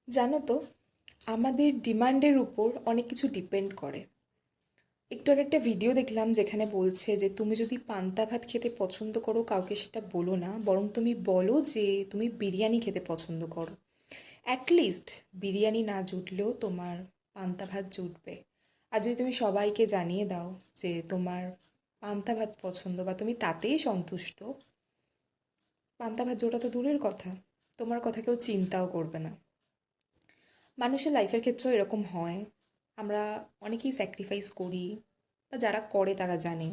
জানো তো, আমাদের ডিমান্ডের উপর অনেক কিছু ডিপেন্ড করে। একটু আগে একটা ভিডিও দেখলাম যেখানে বলছে যে তুমি যদি পান্তা ভাত খেতে পছন্দ করো কাউকে সেটা বলো না, বরং তুমি বলো যে তুমি বিরিয়ানি খেতে পছন্দ করো। অ্যাটলিস্ট বিরিয়ানি না জুটলেও তোমার পান্তা ভাত জুটবে। আর যদি তুমি সবাইকে জানিয়ে দাও যে তোমার পান্তা ভাত পছন্দ বা তুমি তাতেই সন্তুষ্ট, পান্তা ভাত জোটা তো দূরের কথা, তোমার কথা কেউ চিন্তাও করবে না। মানুষের লাইফের ক্ষেত্রেও এরকম হয়। আমরা অনেকেই স্যাক্রিফাইস করি, বা যারা করে তারা জানে।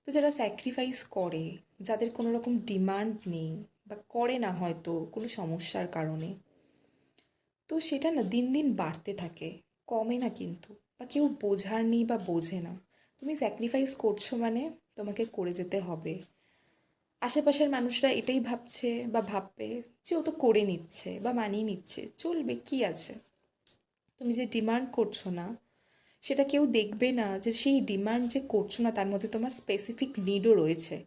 তো যারা স্যাক্রিফাইস করে, যাদের কোনো রকম ডিমান্ড নেই বা করে না হয়তো কোনো সমস্যার কারণে, তো সেটা না দিন দিন বাড়তে থাকে, কমে না কিন্তু। বা কেউ বোঝার নেই বা বোঝে না। তুমি স্যাক্রিফাইস করছো মানে তোমাকে করে যেতে হবে। আশেপাশের মানুষরা এটাই ভাবছে বা ভাববে যে ও তো করে নিচ্ছে বা মানিয়ে নিচ্ছে, চলবে, কি আছে। তুমি যে ডিমান্ড করছো না, সেটা কেউ দেখবে না যে সেই ডিমান্ড যে করছো না তার মধ্যে তোমার স্পেসিফিক নিডও রয়েছে।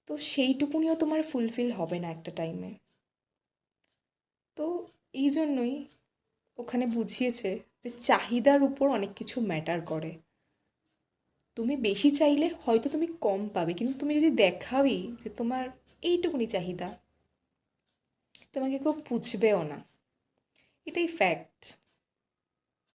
তো সেইটুকুনিও তোমার ফুলফিল হবে না একটা টাইমে। তো এই জন্যই ওখানে বুঝিয়েছে যে চাহিদার উপর অনেক কিছু ম্যাটার করে। তুমি বেশি চাইলে হয়তো তুমি কম পাবে, কিন্তু তুমি যদি দেখাওই যে তোমার এইটুকুনি চাহিদা, তোমাকে কেউ বুঝবেও না। এটাই ফ্যাক্ট।